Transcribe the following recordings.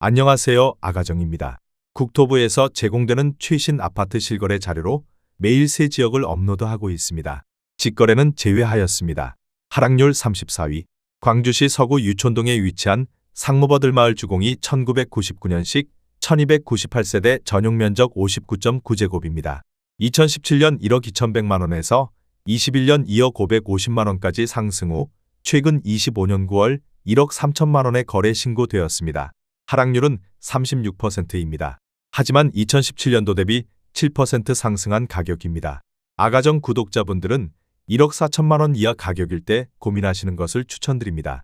안녕하세요. 아가정입니다. 국토부에서 제공되는 최신 아파트 실거래 자료로 매일 새 지역을 업로드하고 있습니다. 직거래는 제외하였습니다. 하락률 34위. 광주시 서구 유촌동에 위치한 상무버들마을 주공이 1999년식 1298세대 전용면적 59.9제곱입니다. 2017년 1억 2100만원에서 21년 2억 550만원까지 상승 후 최근 25년 9월 1억 3천만원에 거래 신고되었습니다. 하락률은 36%입니다. 하지만 2017년도 대비 7% 상승한 가격입니다. 아가정 구독자분들은 1억 4천만원 이하 가격일 때 고민하시는 것을 추천드립니다.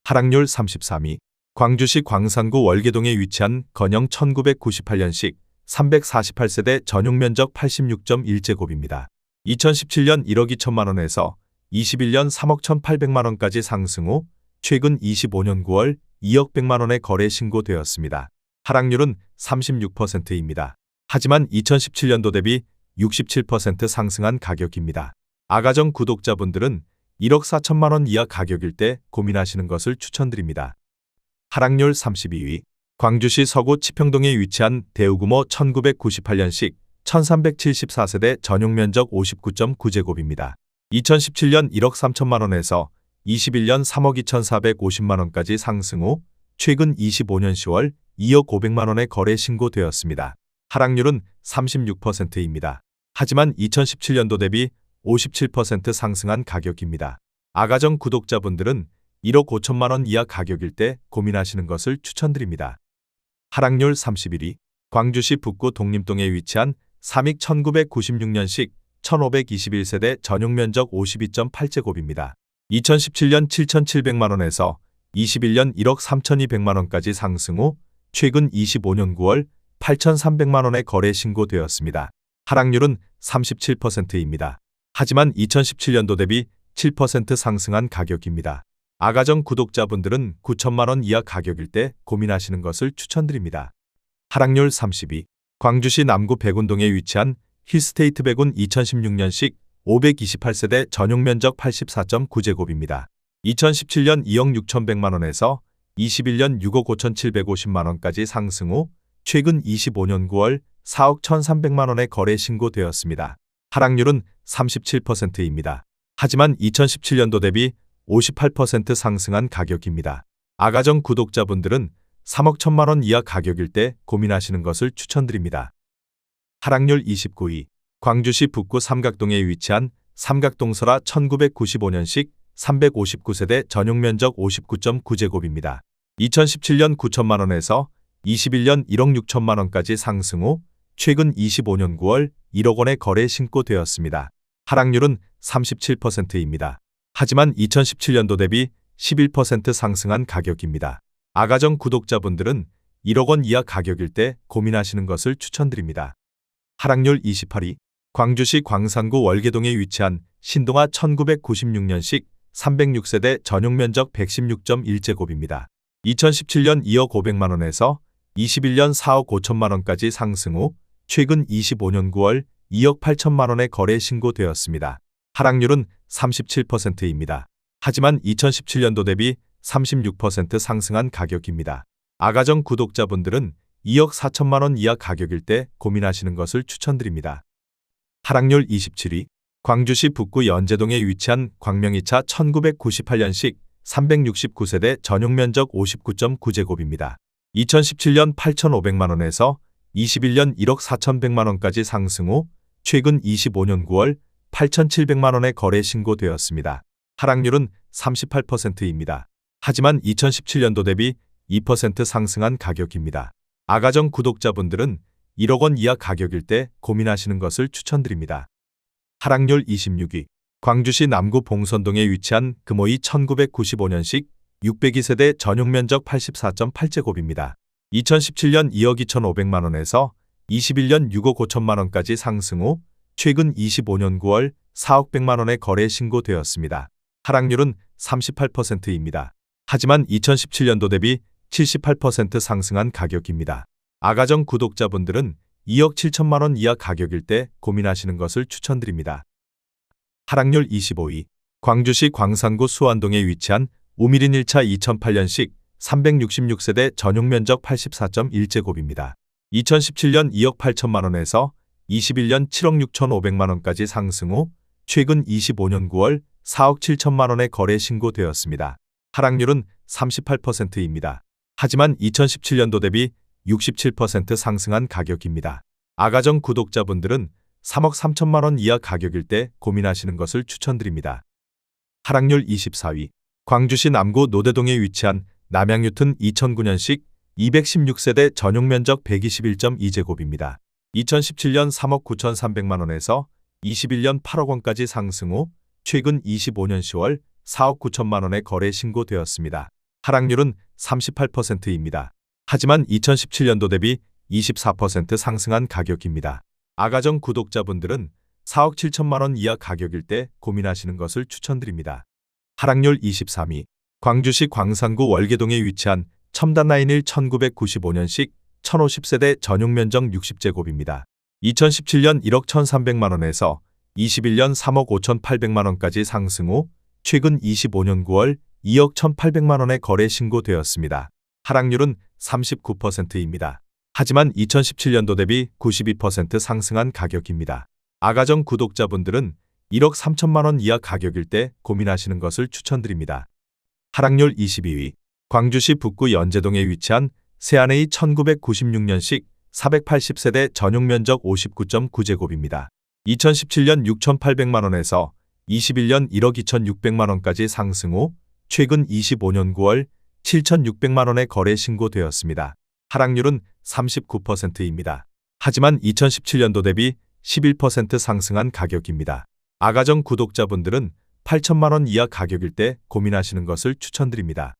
하락률 33위. 광주시 광산구 월계동에 위치한 건영 1998년식 348세대 전용면적 86.1제곱입니다. 2017년 1억 2천만원에서 21년 3억 1,800만원까지 상승 후 최근 25년 9월 2억 100만원에 거래 신고되었습니다. 하락률은 36%입니다. 하지만 2017년도 대비 67% 상승한 가격입니다. 아가정 구독자분들은 1억 4천만원 이하 가격일 때 고민하시는 것을 추천드립니다. 하락률 32위. 광주시 서구 치평동에 위치한 대우구모 1998년식 1374세대 전용면적 59.9제곱입니다. 2017년 1억 3천만원에서 21년 3억 2,450만원까지 상승 후 최근 25년 10월 2억 500만원에 거래 신고되었습니다. 하락률은 36%입니다. 하지만 2017년도 대비 57% 상승한 가격입니다. 아가정 구독자분들은 1억 5천만원 이하 가격일 때 고민하시는 것을 추천드립니다. 하락률 31위. 광주시 북구 독림동에 위치한 삼익 1996년식 1521세대 전용면적 52.8제곱입니다. 2017년 7,700만원에서 21년 1억 3,200만원까지 상승 후 최근 25년 9월 8,300만원에 거래 신고되었습니다. 하락률은 37%입니다. 하지만 2017년도 대비 7% 상승한 가격입니다. 아가정 구독자분들은 9천만원 이하 가격일 때 고민하시는 것을 추천드립니다. 하락률 30위. 광주시 남구 백운동에 위치한 힐스테이트 백운 2016년식 528세대 전용면적 84.9제곱입니다. 2017년 2억 6,100만원에서 21년 6억 5,750만원까지 상승 후 최근 25년 9월 4억 1,300만원에 거래 신고되었습니다. 하락률은 37%입니다. 하지만 2017년도 대비 58% 상승한 가격입니다. 아가정 구독자분들은 3억 1천만원 이하 가격일 때 고민하시는 것을 추천드립니다. 하락률 29위. 광주시 북구 삼각동에 위치한 삼각동설화 1995년식 359세대 전용면적 59.9제곱입니다. 2017년 9천만원에서 21년 1억 6천만원까지 상승 후 최근 25년 9월 1억 원에 거래 신고되었습니다. 하락률은 37%입니다. 하지만 2017년도 대비 11% 상승한 가격입니다. 아가정 구독자분들은 1억 원 이하 가격일 때 고민하시는 것을 추천드립니다. 하락률 28위. 광주시 광산구 월계동에 위치한 신동아 1996년식 306세대 전용면적 116.1제곱입니다. 2017년 2억 500만원에서 21년 4억 5천만원까지 상승 후 최근 25년 9월 2억 8천만원에 거래 신고되었습니다. 하락률은 37%입니다. 하지만 2017년도 대비 36% 상승한 가격입니다. 아가정 구독자분들은 2억 4천만원 이하 가격일 때 고민하시는 것을 추천드립니다. 하락률 27위. 광주시 북구 연제동에 위치한 광명이차 1998년식 369세대 전용면적 59.9제곱입니다. 2017년 8,500만원에서 21년 1억 4,100만원까지 상승 후 최근 25년 9월 8,700만원에 거래 신고되었습니다. 하락률은 38%입니다. 하지만 2017년도 대비 2% 상승한 가격입니다. 아가정 구독자분들은 1억 원 이하 가격일 때 고민하시는 것을 추천드립니다. 하락률 26위. 광주시 남구 봉선동에 위치한 금호이 1995년식 602세대 전용면적 84.8제곱입니다. 2017년 2억 2,500만원에서 21년 6억 5천만원까지 상승 후 최근 25년 9월 4억 100만원에 거래 신고되었습니다. 하락률은 38%입니다. 하지만 2017년도 대비 78% 상승한 가격입니다. 아가정 구독자분들은 2억 7천만원 이하 가격일 때 고민하시는 것을 추천드립니다. 하락률 25위. 광주시 광산구 수안동에 위치한 우미린 1차 2008년식 366세대 전용 면적 84.1제곱입니다. 2017년 2억 8천만 원에서 21년 7억 6천5백만 원까지 상승 후 최근 25년 9월 4억 7천만 원에 거래 신고되었습니다. 하락률은 38%입니다. 하지만 2017년도 대비 67% 상승한 가격입니다. 아가정 구독자분들은 3억 3천만 원 이하 가격일 때 고민하시는 것을 추천드립니다. 하락률 24위. 광주시 남구 노대동에 위치한 남양유튼 2009년식 216세대 전용 면적 121.2제곱입니다. 2017년 3억 9천3백만 원에서 21년 8억 원까지 상승 후 최근 25년 10월 4억 9천만 원에 거래 신고되었습니다. 하락률은 38%입니다. 하지만 2017년도 대비 24% 상승한 가격입니다. 아가정 구독자분들은 4억 7천만 원 이하 가격일 때 고민하시는 것을 추천드립니다. 하락률 23위. 광주시 광산구 월계동에 위치한 첨단라인일 1995년식 1050세대 전용 면적 60제곱입니다. 2017년 1억 1,300만 원에서 21년 3억 5천8백만 원까지 상승 후 최근 25년 9월 2억 1,800만 원에 거래 신고되었습니다. 하락률은 39%입니다. 하지만 2017년도 대비 92% 상승한 가격입니다. 아가정 구독자분들은 1억 3천만 원 이하 가격일 때 고민하시는 것을 추천드립니다. 하락률 22위. 광주시 북구 연제동에 위치한 세안A 1996년식 480세대 전용 면적 59.9제곱입니다. 2017년 6,800만 원에서 21년 1억 2,600만 원까지 상승 후 최근 25년 9월 7,600만 원에 거래 신고되었습니다. 하락률은 39%입니다. 하지만 2017년도 대비 11% 상승한 가격입니다. 아가정 구독자분들은 8천만 원 이하 가격일 때 고민하시는 것을 추천드립니다.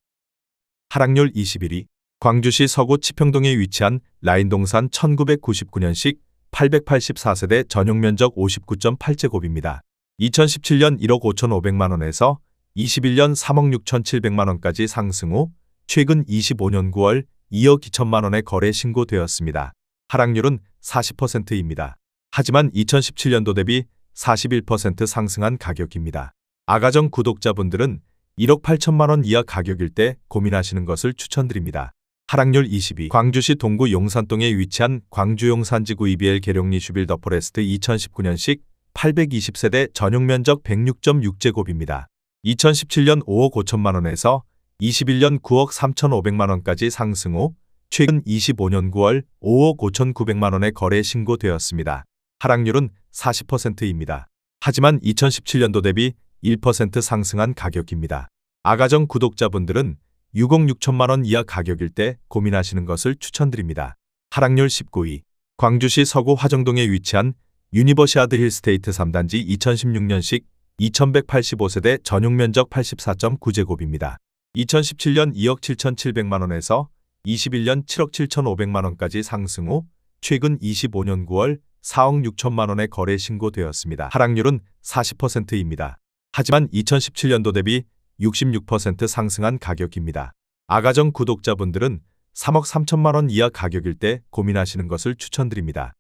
하락률 21위. 광주시 서구 치평동에 위치한 라인동산 1999년식 884세대 전용 면적 59.8제곱입니다. 2017년 1억 5천5백만 원에서 21년 3억 6천7백만 원까지 상승 후 최근 25년 9월 2억 2천만 원에 거래 신고되었습니다. 하락률은 40%입니다. 하지만 2017년도 대비 41% 상승한 가격입니다. 아가정 구독자분들은 1억 8천만 원 이하 가격일 때 고민하시는 것을 추천드립니다. 하락률 22. 광주시 동구 용산동에 위치한 광주용산지구 EBL 계룡리 슈빌더 포레스트 2019년식 820세대 전용 면적 106.6제곱입니다. 2017년 5억 5천만 원에서 21년 9억 3천5백만 원까지 상승 후 최근 25년 9월 5억 5천9백만 원에 거래 신고되었습니다. 하락률은 40%입니다. 하지만 2017년도 대비 1% 상승한 가격입니다. 아가정 구독자분들은 6억 6천만 원 이하 가격일 때 고민하시는 것을 추천드립니다. 하락률 19위. 광주시 서구 화정동에 위치한 유니버시아드 힐스테이트 3단지 2016년식 2185세대 전용 면적 84.9제곱입니다. 2017년 2억 7천7백만 원에서 21년 7억 7천5백만 원까지 상승 후 최근 25년 9월 4억 6천만 원에 거래 신고되었습니다. 하락률은 40%입니다. 하지만 2017년도 대비 66% 상승한 가격입니다. 아가정 구독자분들은 3억 3천만 원 이하 가격일 때 고민하시는 것을 추천드립니다.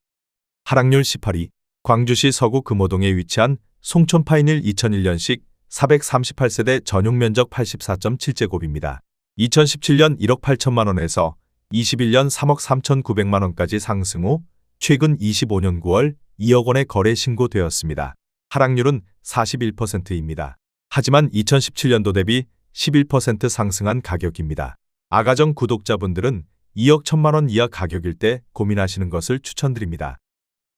하락률 18위. 광주시 서구 금호동에 위치한 송촌파인일 2001년식 438세대 전용 면적 84.7제곱입니다. 2017년 1억 8천만 원에서 21년 3억 3천9백만 원까지 상승 후 최근 25년 9월 2억 원에 거래 신고되었습니다. 하락률은 41%입니다. 하지만 2017년도 대비 11% 상승한 가격입니다. 아가정 구독자분들은 2억 1천만 원 이하 가격일 때 고민하시는 것을 추천드립니다.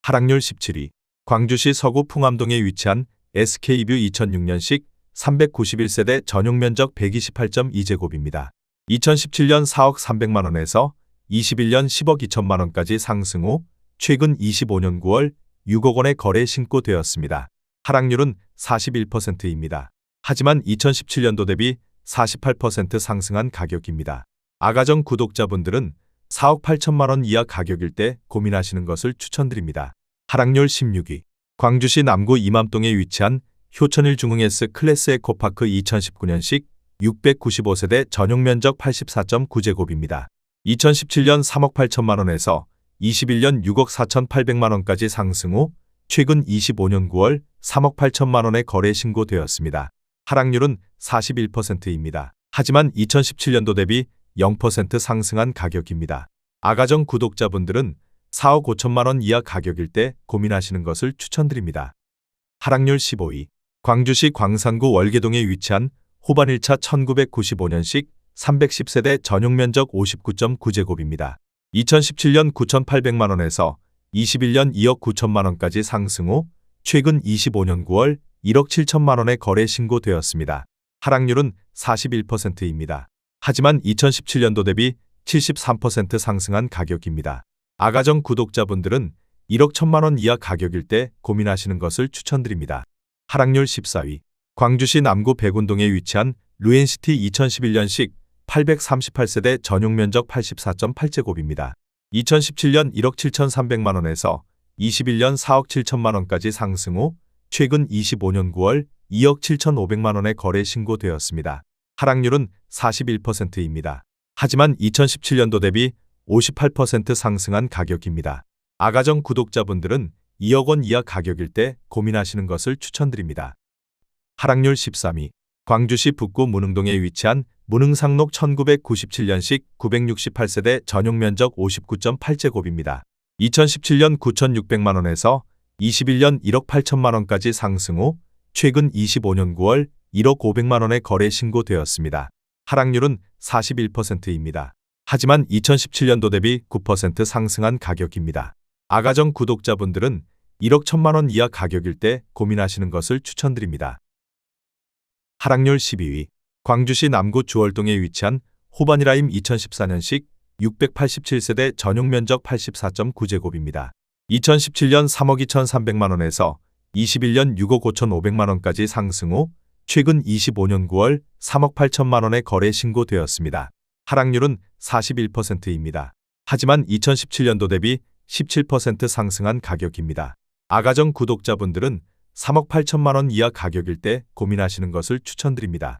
하락률 17위. 광주시 서구 풍암동에 위치한 SK뷰 2006년식 391세대 전용 면적 128.2제곱입니다. 2017년 4억 3백만 원에서 21년 10억 2천만 원까지 상승 후 최근 25년 9월 6억 원에 거래 신고되었습니다. 하락률은 41%입니다. 하지만 2017년도 대비 48% 상승한 가격입니다. 아가정 구독자분들은 4억 8천만 원 이하 가격일 때 고민하시는 것을 추천드립니다. 하락률 16위. 광주시 남구 이맘동에 위치한 효천일 중흥S 클래스 에코파크 2019년식 695세대 전용 면적 84.9제곱입니다. 2017년 3억 8천만 원에서 21년 6억 4천8백만 원까지 상승 후 최근 25년 9월 3억 8천만 원에 거래 신고되었습니다. 하락률은 41%입니다. 하지만 2017년도 대비 0% 상승한 가격입니다. 아가정 구독자분들은 4억 5천만 원 이하 가격일 때 고민하시는 것을 추천드립니다. 하락률 15위. 광주시 광산구 월계동에 위치한 호반 1차 1995년식 310세대 전용 면적 59.9제곱입니다. 2017년 9,800만 원에서 21년 2억 9천만 원까지 상승 후 최근 25년 9월 1억 7천만 원에 거래 신고되었습니다. 하락률은 41%입니다. 하지만 2017년도 대비 73% 상승한 가격입니다. 아가정 구독자분들은 1억 1천만 원 이하 가격일 때 고민하시는 것을 추천드립니다. 하락률 14위. 광주시 남구 백운동에 위치한 루엔시티 2011년식 838세대 전용 면적 84.8제곱입니다. 2017년 1억 7,300만 원에서 21년 4억 7천만 원까지 상승 후 최근 25년 9월 2억 7,500만 원에 거래 신고되었습니다. 하락률은 41%입니다. 하지만 2017년도 대비 58% 상승한 가격입니다. 아가정 구독자분들은 2억 원 이하 가격일 때 고민하시는 것을 추천드립니다. 하락률 13위. 광주시 북구 문흥동에 위치한 문흥상록 1997년식 968세대 전용 면적 59.8제곱입니다. 2017년 9,600만 원에서 21년 1억 8천만 원까지 상승 후 최근 25년 9월 1억 500만 원에 거래 신고되었습니다. 하락률은 41%입니다. 하지만 2017년도 대비 9% 상승한 가격입니다. 아가정 구독자분들은 1억 1천만 원 이하 가격일 때 고민하시는 것을 추천드립니다. 하락률 12위. 광주시 남구 주월동에 위치한 호반이라임 2014년식 687세대 전용 면적 84.9제곱입니다. 2017년 3억 2,300만 원에서 21년 6억 5,500만 원까지 상승 후 최근 25년 9월 3억 8천만 원에 거래 신고되었습니다. 하락률은 41%입니다. 하지만 2017년도 대비 17% 상승한 가격입니다. 아가정 구독자분들은 3억 8천만 원 이하 가격일 때 고민하시는 것을 추천드립니다.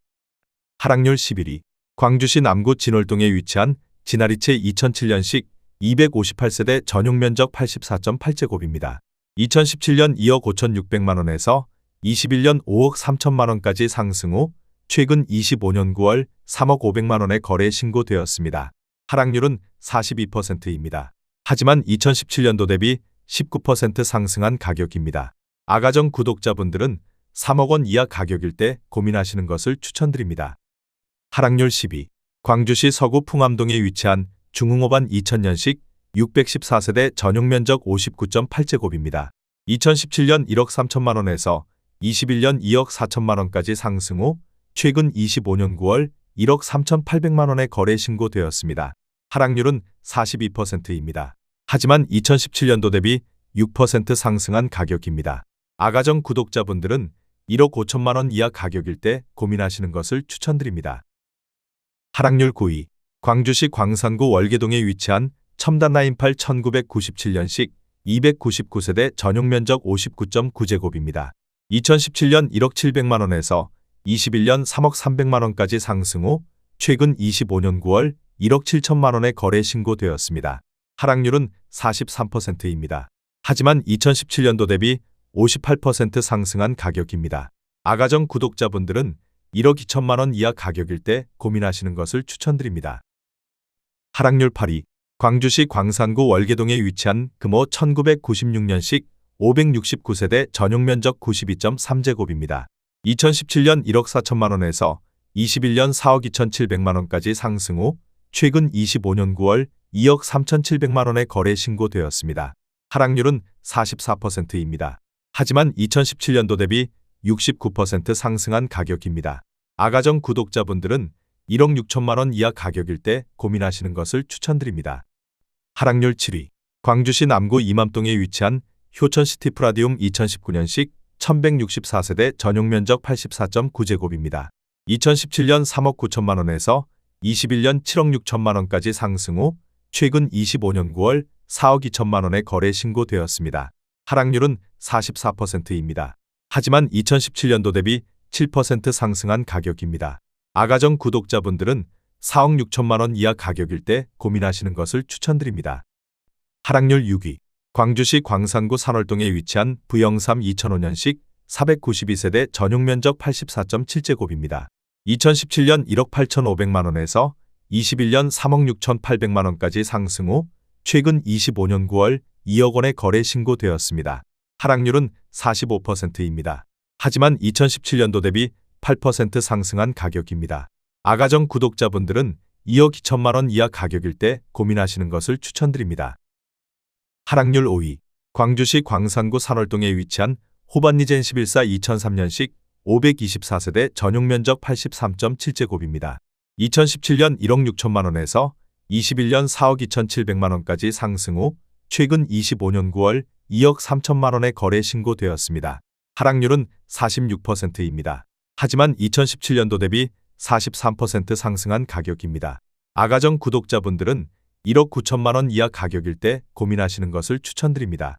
하락률 11위. 광주시 남구 진월동에 위치한 진아리채 2007년식 258세대 전용 면적 84.8제곱입니다. 2017년 2억 5,600만 원에서 21년 5억 3천만 원까지 상승 후 최근 25년 9월 3억 500만 원에 거래 신고되었습니다. 하락률은 42%입니다. 하지만 2017년도 대비 19% 상승한 가격입니다. 아가정 구독자분들은 3억 원 이하 가격일 때 고민하시는 것을 추천드립니다. 하락률 10위. 광주시 서구 풍암동에 위치한 중흥호반 2000년식 614세대 전용 면적 59.8제곱입니다. 2017년 1억 3천만 원에서 21년 2억 4천만 원까지 상승 후 최근 25년 9월 1억 3,800만 원에 거래 신고되었습니다. 하락률은 42%입니다. 하지만 2017년도 대비 6% 상승한 가격입니다. 아가정 구독자분들은 1억 5천만 원 이하 가격일 때 고민하시는 것을 추천드립니다. 하락률 9위. 광주시 광산구 월계동에 위치한 첨단라인팔 1997년식 299세대 전용 면적 59.9제곱입니다. 2017년 1억 700만 원에서 21년 3억 300만 원까지 상승 후 최근 25년 9월 1억 7천만 원에 거래 신고되었습니다. 하락률은 43%입니다. 하지만 2017년도 대비 58% 상승한 가격입니다. 아가정 구독자분들은 1억 2천만 원 이하 가격일 때 고민하시는 것을 추천드립니다. 하락률 8위. 광주시 광산구 월계동에 위치한 금호 1996년식 569세대 전용 면적 92.3제곱입니다. 2017년 1억 4천만 원에서 21년 4억 2,700만 원까지 상승 후 최근 25년 9월 2억 3,700만 원에 거래 신고되었습니다. 하락률은 44%입니다. 하지만 2017년도 대비 69% 상승한 가격입니다. 아가정 구독자분들은 1억 6천만 원 이하 가격일 때 고민하시는 것을 추천드립니다. 하락률 7위. 광주시 남구 이맘동에 위치한 효천시티 프라디움 2019년식 1164세대 전용 면적 84.9제곱입니다. 2017년 3억 9천만 원에서 21년 7억 6천만 원까지 상승 후 최근 25년 9월 4억 2천만 원에 거래 신고되었습니다. 하락률은 44%입니다. 하지만 2017년도 대비 7% 상승한 가격입니다. 아가정 구독자분들은 4억 6천만 원 이하 가격일 때 고민하시는 것을 추천드립니다. 하락률 6위. 광주시 광산구 산월동에 위치한 부영삼 2005년식 492세대 전용 면적 84.7제곱입니다. 2017년 1억 8,500만 원에서 21년 3억 6,800만 원까지 상승 후 최근 25년 9월 2억 원의 거래 신고되었습니다. 하락률은 45%입니다. 하지만 2017년도 대비 8% 상승한 가격입니다. 아가정 구독자분들은 2억 2천만 원 이하 가격일 때 고민하시는 것을 추천드립니다. 하락률 5위. 광주시 광산구 산월동에 위치한 호반리젠 11사 2003년식 524세대 전용 면적 83.7제곱입니다. 2017년 1억 6천만 원에서 21년 4억 2,700만 원까지 상승 후 최근 25년 9월 2억 3천만 원의 거래 신고되었습니다. 하락률은 46%입니다. 하지만 2017년도 대비 43% 상승한 가격입니다. 아가정 구독자분들은 1억 9천만 원 이하 가격일 때 고민하시는 것을 추천드립니다.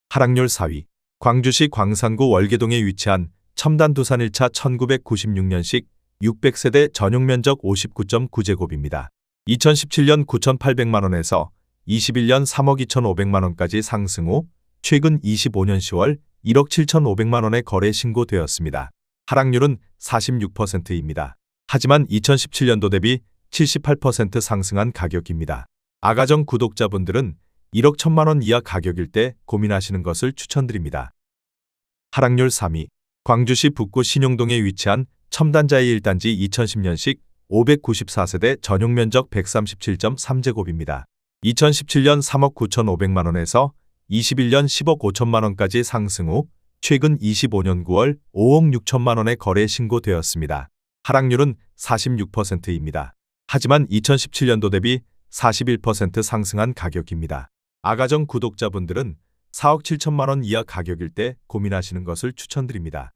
하락률 4위. 광주시 광산구 월계동에 위치한 첨단두산 1차 1996년식 600세대 전용 면적 59.9제곱입니다. 2017년 9,800만 원에서 21년 3억 2,500만 원까지 상승 후 최근 25년 10월 1억 7,500만 원의 거래 신고되었습니다. 하락률은 46%입니다. 하지만 2017년도 대비 78% 상승한 가격입니다. 아가정 구독자분들은 1억 1천만 원 이하 가격일 때 고민하시는 것을 추천드립니다. 하락률 3위. 광주시 북구 신용동에 위치한 첨단자이 1단지 2010년식 594세대 전용 면적 137.3제곱입니다. 2017년 3억 9,500만 원에서 21년 10억 5천만 원까지 상승 후 최근 25년 9월 5억 6천만 원의 거래 신고되었습니다. 하락률은 46%입니다. 하지만 2017년도 대비 41% 상승한 가격입니다. 아가정 구독자분들은 4억 7천만 원 이하 가격일 때 고민하시는 것을 추천드립니다.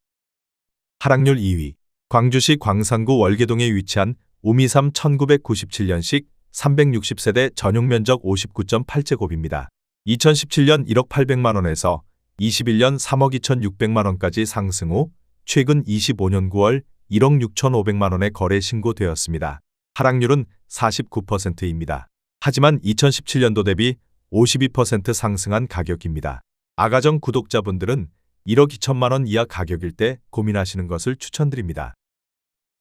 하락률 2위. 광주시 광산구 월계동에 위치한 우미삼 1997년식 360세대 전용 면적 59.8제곱입니다. 2017년 1억 800만 원에서 21년 3억 2,600만 원까지 상승 후 최근 25년 9월 1억 6,500만 원의 거래 신고되었습니다. 하락률은 49%입니다. 하지만 2017년도 대비 52% 상승한 가격입니다. 아가정 구독자분들은 1억 2천만 원 이하 가격일 때 고민하시는 것을 추천드립니다.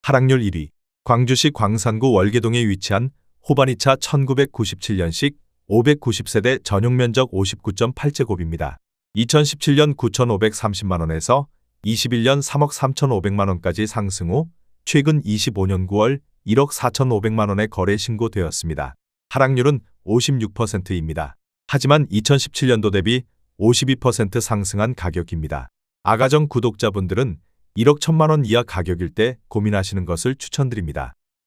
하락률 1위. 광주시 광산구 월계동에 위치한 호반2차 1997년식 590세대 전용 면적 59.8제곱입니다. 2017년 9,530만 원에서 21년 3억 3,500만 원까지 상승 후 최근 25년 9월 1억 4,500만 원의 거래 신고되었습니다. 하락률은 56%입니다. 하지만 2017년도 대비 52% 상승한 가격입니다. 아가정 구독자분들은 1억 1천만 원 이하 가격일 때 고민하시는 것을 추천드립니다.